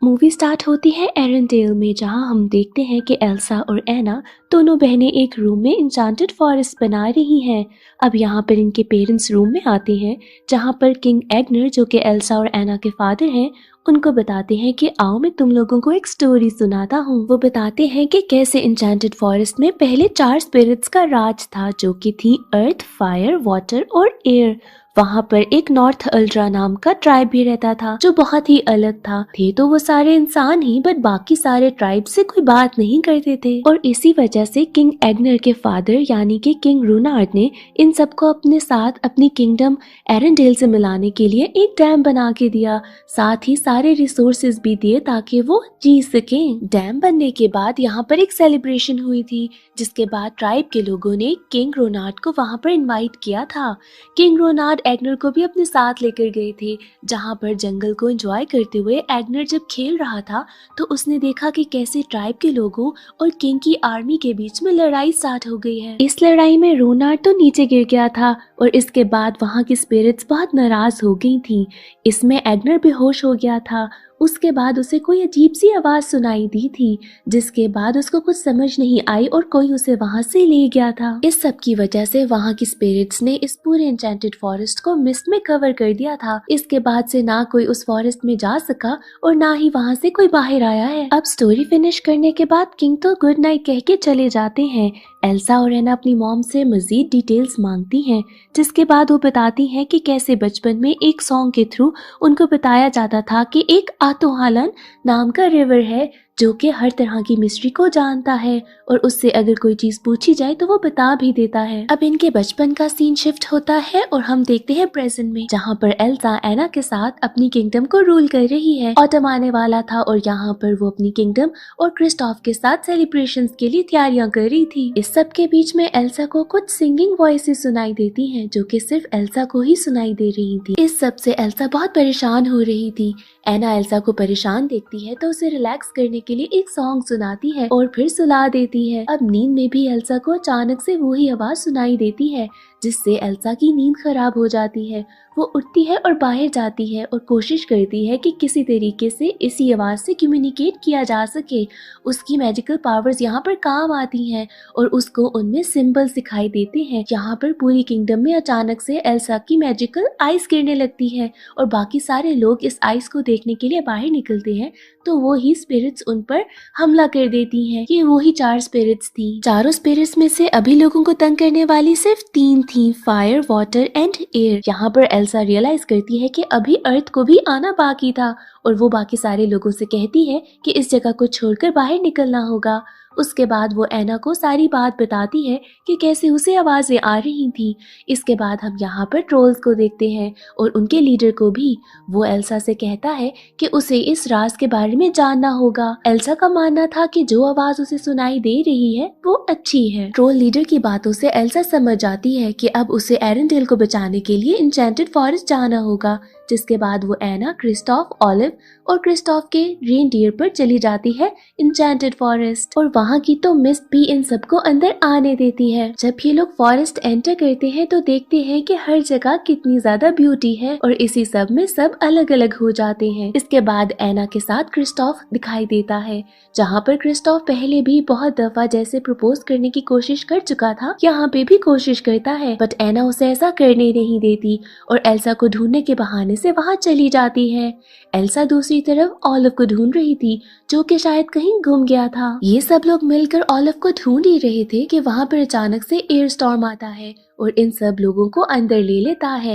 Movie start होती है एरेंडेल में, जहां हम देखते हैं कि एल्सा और एना दोनों बहनें एक रूम में इंचांटेड फॉरेस्ट बना रही हैं। अब यहाँ पर इनके पेरेंट्स रूम में आते हैं, जहां पर किंग एग्नर, जो कि एल्सा और एना के फादर हैं, उनको बताते हैं कि आओ मैं तुम लोगों को एक स्टोरी सुनाता हूँ। वो बताते हैं कि कैसे इंचांटेड फॉरेस्ट में पहले 4 स्पिरिट्स का राज था, जो कि थी अर्थ, फायर, वाटर और एयर। वहाँ पर एक नॉर्थ अल्ट्रा नाम का ट्राइब भी रहता था, जो बहुत ही अलग था। थे तो वो सारे इंसान ही, बट बाकी सारे ट्राइब से कोई बात नहीं करते थे। और इसी वजह से किंग एग्नर के फादर यानी कि किंग रूनार्ड ने इन सबको अपने साथ अपनी किंगडम एरेंडेल से मिलाने के लिए एक डैम बना के दिया। साथ ही सारे रिसोर्सेज भी दिए ताकि वो जी सकें। डैम बनने के बाद यहाँ पर एक सेलिब्रेशन हुई थी, जिसके बाद ट्राइब के लोगों ने किंग रोनार्ड को वहाँ पर इनवाइट किया था। किंग रोनार्ड एग्नर को भी अपने साथ लेकर गए थे, जहाँ पर जंगल को एंजॉय करते हुए एग्नर जब खेल रहा था तो उसने देखा कि कैसे ट्राइब के लोगों और किंग की आर्मी के बीच में लड़ाई स्टार्ट हो गई है। इस लड़ाई में रोनार्ड तो नीचे गिर गया था और इसके बाद वहाँ की स्पिरिट्स बहुत नाराज हो गई थी। इसमें एग्नर बेहोश हो गया था। उसके बाद उसे कोई अजीब सी आवाज सुनाई दी थी, जिसके बाद उसको कुछ समझ नहीं आई और कोई उसे वहां से ले गया था। इस सब की वजह से वहां की स्पिरिट्स ने इस पूरे एन्चेंटेड फॉरेस्ट को मिस्ट में कवर कर दिया था। इसके बाद से ना कोई उस फॉरेस्ट में जा सका और ना ही वहां से कोई बाहर आया है। अब स्टोरी फिनिश करने के बाद किंग तो गुड नाइट कह के चले जाते हैं। एल्सा और एना अपनी मॉम से मजीद डिटेल्स मांगती हैं, जिसके बाद वो बताती हैं कि कैसे बचपन में एक सॉन्ग के थ्रू उनको बताया जाता था कि एक आतोहालन नाम का रिवर है जो कि हर तरह की मिस्ट्री को जानता है और उससे अगर कोई चीज पूछी जाए तो वो बता भी देता है। अब इनके बचपन का सीन शिफ्ट होता है और हम देखते हैं प्रेजेंट में, जहाँ पर एल्सा एना के साथ अपनी किंगडम को रूल कर रही है। ऑटम आने वाला था और यहाँ पर वो अपनी किंगडम और क्रिस्टोफ के साथ सेलिब्रेशंस के लिए तैयारियां कर रही थी। इस सब के बीच में एल्सा को कुछ सिंगिंग वॉइसेस सुनाई देती हैं, जो कि सिर्फ एल्सा को ही सुनाई दे रही थी। इस सब से एल्सा बहुत परेशान हो रही थी। एना एल्सा को परेशान देखती है तो उसे रिलैक्स करने के लिए एक सॉन्ग सुनाती है और फिर सुला देती है। अब नींद में भी एल्सा को अचानक से वही आवाज सुनाई देती है, जिससे एल्सा की नींद खराब हो जाती है। वो उठती है और बाहर जाती है और कोशिश करती है कि किसी तरीके से इसी आवाज से कम्युनिकेट किया जा सके। उसकी मैजिकल पावर्स यहाँ पर काम आती हैं और उसको उनमें सिंबल दिखाई देते हैं। यहाँ पर पूरी किंगडम में अचानक से एल्सा की मैजिकल आइस गिरने लगती है और बाकी सारे लोग इस आइस को देखने के लिए बाहर निकलते हैं, तो वो ही स्पिरिट्स उन पर हमला कर देती हैं। ये वो ही 4 स्पिरिट्स थी। चारों स्पिरिट्स में से अभी लोगों को तंग करने वाली सिर्फ 3 थी, फायर, वाटर एंड एयर। यहाँ पर एल्सा रियलाइज करती है कि अभी अर्थ को भी आना बाकी था और वो बाकी सारे लोगों से कहती है कि इस जगह को छोड़कर बाहर निकलना होगा। उसके बाद वो एना को सारी बात बताती है कि कैसे उसे आवाजें आ रही थी। इसके बाद हम यहाँ पर ट्रोल्स को देखते हैं और उनके लीडर को भी। वो एल्सा से कहता है कि उसे इस राज के बारे में जानना होगा। एल्सा का मानना था कि जो आवाज उसे सुनाई दे रही है वो अच्छी है। ट्रोल लीडर की बातों से एल्सा समझ जाती है कि अब उसे एरेंडेल को बचाने के लिए इंचेंटेड फॉरेस्ट जाना होगा। जिसके बाद वो एना, क्रिस्टोफ, ऑलिव और क्रिस्टोफ के रेनडियर पर चली जाती है इंचेंटेड फॉरेस्ट और वहाँ की तो मिस्ट भी इन सबको अंदर आने देती है। जब ये लोग फॉरेस्ट एंटर करते हैं तो देखते हैं कि हर जगह कितनी ज्यादा ब्यूटी है और इसी सब में सब अलग अलग हो जाते हैं। इसके बाद एना के साथ क्रिस्टोफ दिखाई देता है, जहाँ पर क्रिस्टोफ पहले भी बहुत दफा जैसे प्रपोज करने की कोशिश कर चुका था, यहाँ पे भी कोशिश करता है, बट एना उसे ऐसा करने नहीं देती और एल्सा को ढूंढने के बहाने से वहां चली जाती है। एल्सा दूसरी तरफ ऑलिव को ढूंढ रही थी, जो कि शायद कहीं गुम गया था। ये सब लोग मिलकर ऑलिव को ढूंढ ही रहे थे कि वहां पर अचानक से एयर स्टॉर्म आता है और इन सब लोगों को अंदर ले लेता है।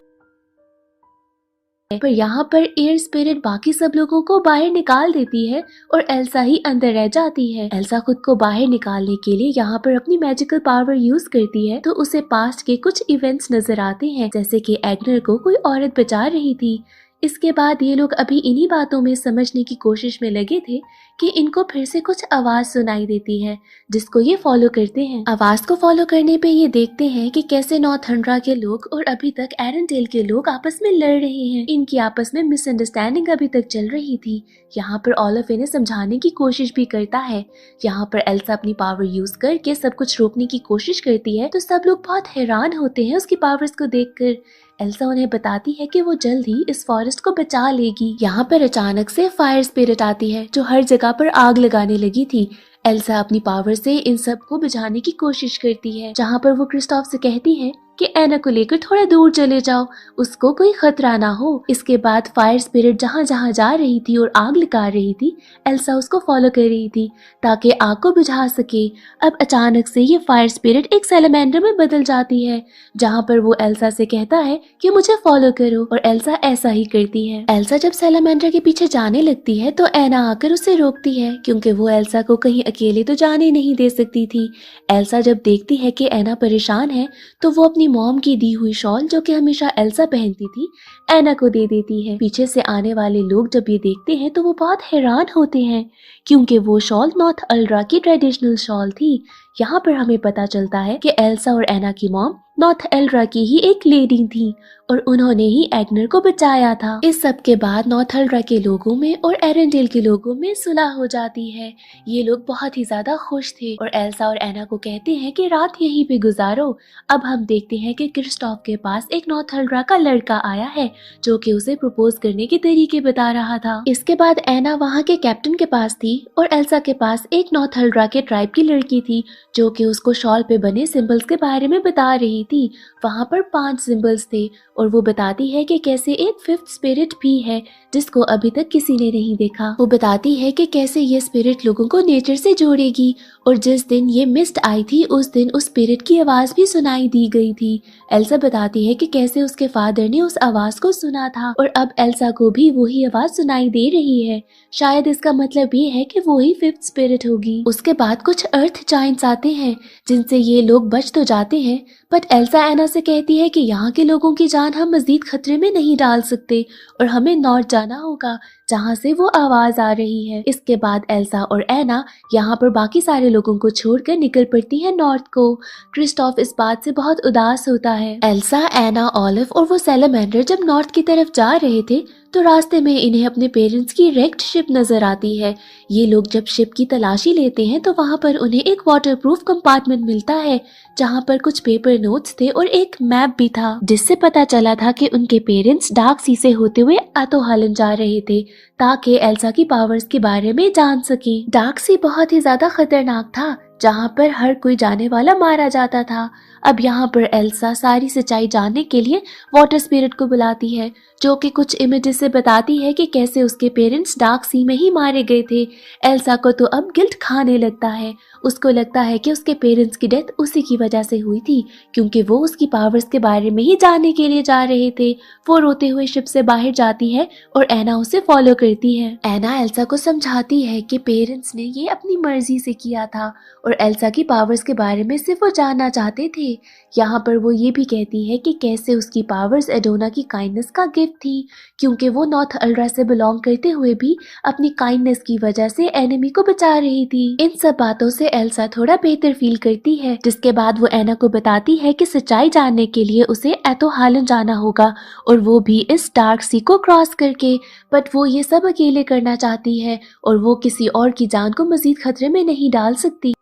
पर यहाँ पर एयर स्पिरिट बाकी सब लोगों को बाहर निकाल देती है और एल्सा ही अंदर रह जाती है। एल्सा खुद को बाहर निकालने के लिए यहाँ पर अपनी मैजिकल पावर यूज करती है, तो उसे पास्ट के कुछ इवेंट्स नजर आते हैं, जैसे कि एग्नर को कोई औरत बचा रही थी। इसके बाद ये लोग अभी इन्हीं बातों में समझने की कोशिश में लगे थे कि इनको फिर से कुछ आवाज सुनाई देती है, जिसको ये फॉलो करते हैं। आवाज को फॉलो करने पे ये देखते हैं कि कैसे नॉर्थंड्रा के लोग और अभी तक एरेंडेल के लोग आपस में लड़ रहे हैं। इनकी आपस में मिसअंडरस्टैंडिंग अभी तक चल रही थी। यहाँ पर ऑलिव इन्हें समझाने की कोशिश भी करता है। यहाँ पर एल्सा अपनी पावर यूज करके सब कुछ रोकने की कोशिश करती है, तो सब लोग बहुत हैरान होते हैं उसकी पावर्स को देखकर। एल्सा उन्हें बताती है कि वो जल्द ही इस फॉरेस्ट को बचा लेगी। यहाँ पर अचानक से फायर स्पिरिट आती है जो हर जगह पर आग लगाने लगी थी। एल्सा अपनी पावर से इन सब को बुझाने की कोशिश करती है, जहाँ पर वो क्रिस्टोफ से कहती है कि एना को लेकर थोड़ा दूर चले जाओ, उसको कोई खतरा ना हो। इसके बाद फायर स्पिरिट जहाँ जहाँ जा रही थी और आग लगा रही थी, एल्सा उसको फॉलो कर रही थी ताकि आग को बुझा सके। अब अचानक से ये फायर स्पिरिट एक सैलामेंडर में बदल जाती है, जहाँ पर वो एल्सा से कहता है कि मुझे फॉलो करो, और एल्सा ऐसा ही करती है। एल्सा जब सैलामेंडर के पीछे जाने लगती है तो एना आकर उसे रोकती है, क्योंकि वो एल्सा को कहीं अकेले तो जाने नहीं दे सकती थी। एल्सा जब देखती है कि एना परेशान है तो वो अपनी मॉम की दी हुई शॉल, जो कि हमेशा एल्सा पहनती थी, एना को दे देती है। पीछे से आने वाले लोग जब ये देखते हैं तो वो बहुत हैरान होते हैं, क्योंकि वो शॉल नॉर्थ अल्ड्रा की ट्रेडिशनल शॉल थी। यहाँ पर हमें पता चलता है कि एल्सा और एना की मॉम नॉर्थ एल्ड्रा की ही एक लेडी थी और उन्होंने ही एग्नर को बचाया था। इस सब के बाद नॉर्थ एल्ड्रा के लोगों में और एरेंडेल के लोगों में सुलह हो जाती है। ये लोग बहुत ही ज्यादा खुश थे और एल्सा और एना को कहते हैं कि रात यहीं पे गुजारो। अब हम देखते हैं कि क्रिस्टोफ के पास एक नॉर्थ एल्ड्रा का लड़का आया है जो कि उसे प्रपोज करने के तरीके बता रहा था। इसके बाद एना वहाँ के कैप्टन के पास थी और एल्सा के पास एक नॉर्थ एल्ड्रा के ट्राइब की लड़की थी जो कि उसको शॉल पे बने सिंबल्स के बारे में बता रही थी। वहाँ पर 5 सिंबल्स थे और वो बताती है कि कैसे एक 5th स्पिरिट भी है जिसको अभी तक किसी ने नहीं देखा। वो बताती है कि कैसे ये स्पिरिट लोगों को नेचर से जोड़ेगी और जिस दिन ये मिस्ट आई थी उस दिन उस स्पिरिट की आवाज भी सुनाई दी गई थी। एल्सा बताती है कि कैसे उसके फादर ने उस आवाज को सुना था और अब एल्सा को भी वही आवाज सुनाई दे रही है। शायद इसका मतलब ये है कि वो ही 5th स्पिरिट होगी। उसके बाद कुछ अर्थ जायंट्स आते हैं जिनसे ये लोग बच तो जाते हैं, बट एल्सा एना से कहती है कि यहाँ के लोगों की जान हम मजीद खतरे में नहीं डाल सकते और हमें नॉर्थ जाना होगा जहाँ से वो आवाज आ रही है। इसके बाद एल्सा और एना यहाँ पर बाकी सारे लोगों को छोड़कर निकल पड़ती है नॉर्थ को। क्रिस्टोफ इस बात से बहुत उदास होता है। एल्सा, एना, ऑलिव और वो सैलामेंडर जब नॉर्थ की तरफ जा रहे थे तो रास्ते में इन्हें अपने पेरेंट्स की रेक्ड शिप नजर आती है। ये लोग जब शिप की तलाशी लेते हैं तो वहाँ पर उन्हें एक वाटरप्रूफ कंपार्टमेंट मिलता है जहाँ पर कुछ पेपर नोट्स थे और एक मैप भी था, जिससे पता चला था कि उनके पेरेंट्स डार्क सी से होते हुए आतोहालन जा रहे थे ताकि एल्सा की पावर्स के बारे में जान सके। डार्क सी बहुत ही ज्यादा खतरनाक था जहाँ पर हर कोई जाने वाला मारा जाता था। अब यहाँ पर एल्सा सारी सच्चाई जानने के लिए वाटर स्पिरिट को बुलाती है जो कि कुछ इमेजेस से बताती है कि कैसे उसके पेरेंट्स डार्क सी में ही मारे गए थे। एल्सा को तो अब गिल्ट खाने लगता है। उसको लगता है कि उसके पेरेंट्स की डेथ उसी की वजह से हुई थी क्योंकि वो उसकी पावर्स के बारे में ही जानने के लिए जा रहे थे। वो रोते हुए शिप से बाहर जाती है और एना उसे फॉलो करती है। एना एल्सा को समझाती है कि पेरेंट्स ने ये अपनी मर्जी से किया था और एल्सा की पावर्स के बारे में सिर्फ वो जानना चाहते थे। यहाँ पर वो ये भी कहती है कि कैसे उसकी पावर्स एडोना की काइंडनेस का गिफ्ट थी क्योंकि वो नॉर्थ अल्ड्रा से बिलोंग करते हुए भी अपनी काइंडनेस की वजह से एनिमी को बचा रही थी। इन सब बातों से एल्सा थोड़ा बेहतर फील करती है, जिसके बाद वो एना को बताती है कि सच्चाई जानने के लिए उसे एतोहालन जाना होगा और वो भी इस डार्क सी को क्रॉस करके। बट वो ये सब अकेले करना चाहती है और वो किसी और की जान को मजीद खतरे में नहीं डाल सकती।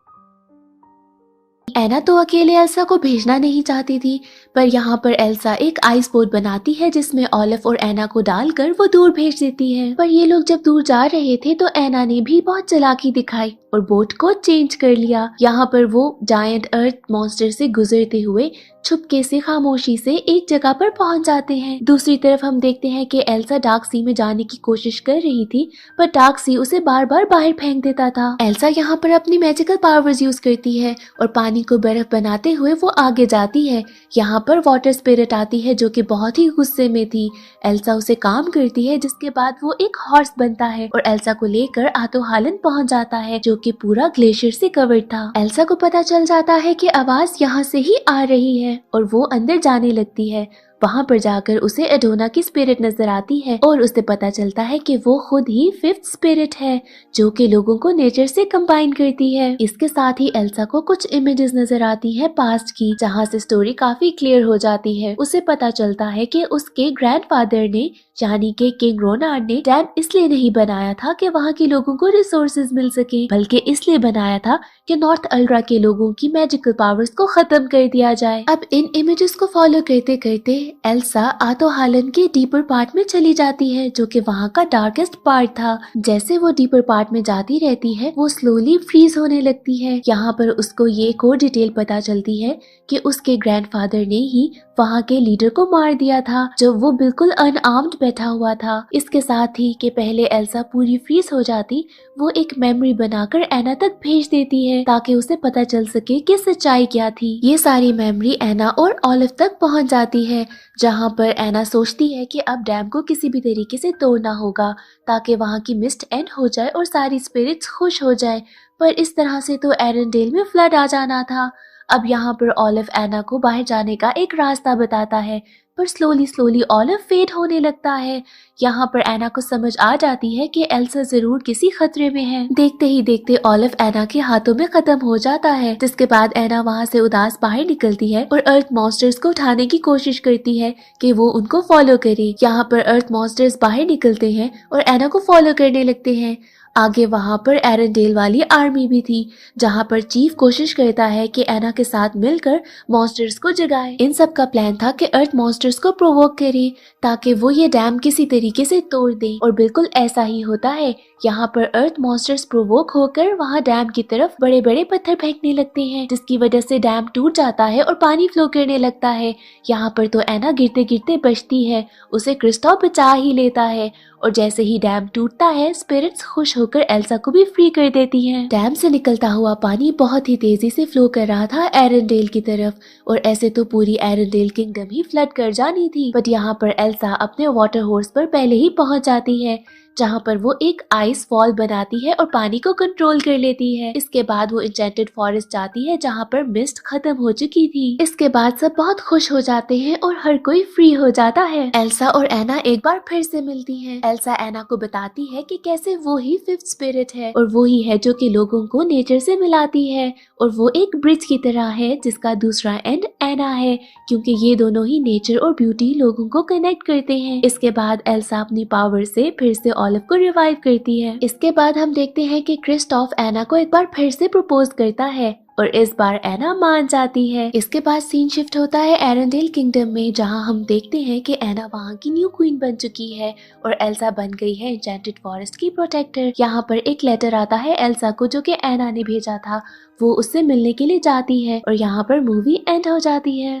एना तो अकेले एल्सा को भेजना नहीं चाहती थी, पर यहाँ पर एल्सा एक आइस बोट बनाती है जिसमें ऑलिव और एना को डालकर वो दूर भेज देती है। पर ये लोग जब दूर जा रहे थे तो एना ने भी बहुत चालाकी दिखाई और बोट को चेंज कर लिया। यहाँ पर वो जायंट अर्थ मॉन्स्टर से गुजरते हुए छुपके से खामोशी से एक जगह पर पहुंच जाते हैं। दूसरी तरफ हम देखते हैं कि एल्सा डार्क सी में जाने की कोशिश कर रही थी पर डार्क सी उसे बार बार बाहर फेंक देता था। एल्सा यहाँ पर अपनी मैजिकल पावर्स यूज करती है और पानी को बर्फ बनाते हुए वो आगे जाती है। यहाँ पर वाटर स्पिरिट आती है जो कि बहुत ही गुस्से में थी। एल्सा उसे काम करती है जिसके बाद वो एक हॉर्स बनता है और एल्सा को लेकर आतोहालन पहुंच जाता है जो कि पूरा ग्लेशियर से कवर्ड था। एल्सा को पता चल जाता है कि आवाज यहाँ से ही आ रही है और वो अंदर जाने लगती है। वहाँ पर जाकर उसे एडोना की स्पिरिट नजर आती है और उसे पता चलता है कि वो खुद ही 5th स्पिरिट है जो कि लोगों को नेचर से कंबाइन करती है। इसके साथ ही एल्सा को कुछ इमेजेस नजर आती है पास्ट की, जहाँ से स्टोरी काफी क्लियर हो जाती है। उसे पता चलता है कि उसके ग्रैंडफादर ने यानी कि किंग रोनाल्ड ने डैम इसलिए नहीं बनाया था कि वहाँ के लोगों को रिसोर्सेज मिल सके, बल्कि इसलिए बनाया था कि नॉर्थ अल्ट्रा के लोगों की मैजिकल पावर्स को खत्म कर दिया जाए। अब इन इमेजेस को फॉलो करते करते एल्सा आतो हालन के डीपर पार्ट में चली जाती है, जो कि वहाँ का डार्केस्ट पार्ट था। जैसे वो डीपर पार्ट में जाती रहती है वो स्लोली फ्रीज होने लगती है। यहाँ पर उसको ये एक और डिटेल पता चलती है कि उसके ग्रैंडफादर ने ही वहाँ के लीडर को मार दिया था जब वो बिल्कुल अनआर्म्ड बैठा हुआ था। इसके साथ ही कि पहले एल्सा पूरी फ्रीज हो जाती, वो एक मेमोरी बनाकर एना तक भेज देती है ताकि उसे पता चल सके कि सच्चाई क्या थी। ये सारी मेमोरी एना और ऑलिव तक पहुंच जाती है, जहां पर एना सोचती है कि अब डैम को किसी भी तरीके से तोड़ना होगा ताकि वहां की मिस्ट एंड हो जाए और सारी स्पिरिट्स खुश हो जाए। पर इस तरह से तो एरेंडेल में फ्लड आ जाना था। अब यहाँ पर ऑलिव एना को बाहर जाने का एक रास्ता बताता है, पर स्लोली स्लोली ऑलिव फेड होने लगता है। यहाँ पर एना को समझ आ जाती है कि एल्सा जरूर किसी खतरे में है। देखते ही देखते ऑलिव एना के हाथों में खत्म हो जाता है, जिसके बाद एना वहाँ से उदास बाहर निकलती है और अर्थ मॉन्स्टर्स को उठाने की कोशिश करती है कि वो उनको फॉलो करे। यहाँ पर अर्थ मॉन्स्टर्स बाहर निकलते हैं और एना को फॉलो करने लगते हैं। आगे वहाँ पर एरेंडेल वाली आर्मी भी थी, जहाँ पर चीफ कोशिश करता है कि एना के साथ मिलकर मॉन्स्टर्स को जगाए। इन सब का प्लान था कि अर्थ मॉन्स्टर्स को प्रोवोक करे ताकि वो ये डैम किसी तरीके से तोड़ दे, और बिल्कुल ऐसा ही होता है। यहाँ पर अर्थ मॉन्स्टर्स प्रोवोक होकर वहाँ डैम की तरफ बड़े बड़े पत्थर फेंकने लगते हैं, जिसकी वजह से डैम टूट जाता है और पानी फ्लो करने लगता है। यहाँ पर तो एना गिरते गिरते बचती है, उसे क्रिस्टोफ बचा ही लेता है, और जैसे ही डैम टूटता है स्पिरिट्स खुश होकर एल्सा को भी फ्री कर देती हैं। डैम से निकलता हुआ पानी बहुत ही तेजी से फ्लो कर रहा था एरेंडेल की तरफ, और ऐसे तो पूरी एरेंडेल किंगडम ही फ्लड कर जानी थी। बट यहाँ पर एल्सा अपने वाटर हॉर्स पर पहले ही पहुंच जाती है, जहाँ पर वो एक आइस फॉल बनाती है और पानी को कंट्रोल कर लेती है। इसके बाद वो इंचेंटेड फॉरेस्ट जाती है, जहाँ पर मिस्ट खत्म हो चुकी थी। इसके बाद सब बहुत खुश हो जाते हैं और हर कोई फ्री हो जाता है। एल्सा और एना एक बार फिर से मिलती हैं। एल्सा एना को बताती है कि कैसे वो ही फिफ्थ स्पिरिट है, और वो ही है जो कि लोगों को नेचर से मिलाती है, और वो एक ब्रिज की तरह है जिसका दूसरा एंड एना है, क्योंकि ये दोनों ही नेचर और ब्यूटी लोगों को कनेक्ट करते हैं। इसके बाद एल्सा अपनी पावर से फिर से ऑलिव को रिवाइव करती है। इसके बाद हम देखते हैं कि क्रिस्टोफ एना को एक बार फिर से प्रपोज करता है, और इस बार एना मान जाती है। इसके बाद सीन शिफ्ट होता है एरेंडेल किंगडम में, जहां हम देखते हैं कि एना वहां की न्यू क्वीन बन चुकी है और एल्सा बन गई है एन्चेंटेड फॉरेस्ट की प्रोटेक्टर। यहाँ पर एक लेटर आता है एल्सा को, जो कि एना ने भेजा था। वो उससे मिलने के लिए जाती है और यहाँ पर मूवी एंड हो जाती है।